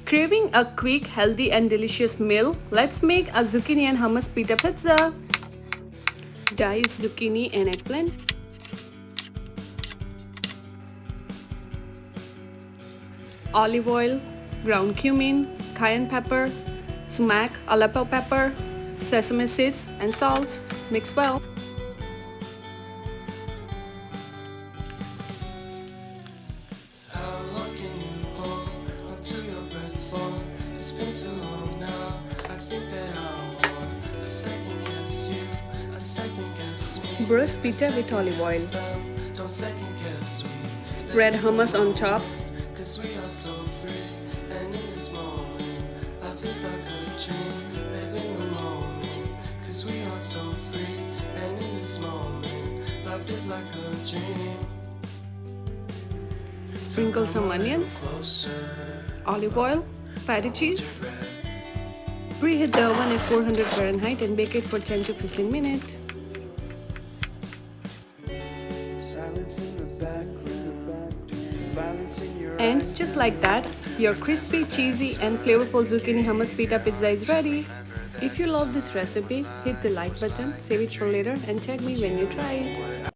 Craving a quick, healthy and delicious meal? Let's make a zucchini and hummus pita pizza. Dice zucchini and eggplant. Olive oil, ground cumin, cayenne pepper, sumac, aleppo pepper, sesame seeds and salt. Mix well. Brush pita with olive oil. Spread hummus on top. Sprinkle some onions, olive oil, fatty cheese. Preheat the oven at 400 Fahrenheit and bake it for 10 to 15 minutes. And just like that, your crispy, cheesy and flavorful zucchini hummus pita pizza is ready. If you love this recipe, hit the like button, save it for later and tag me when you try it.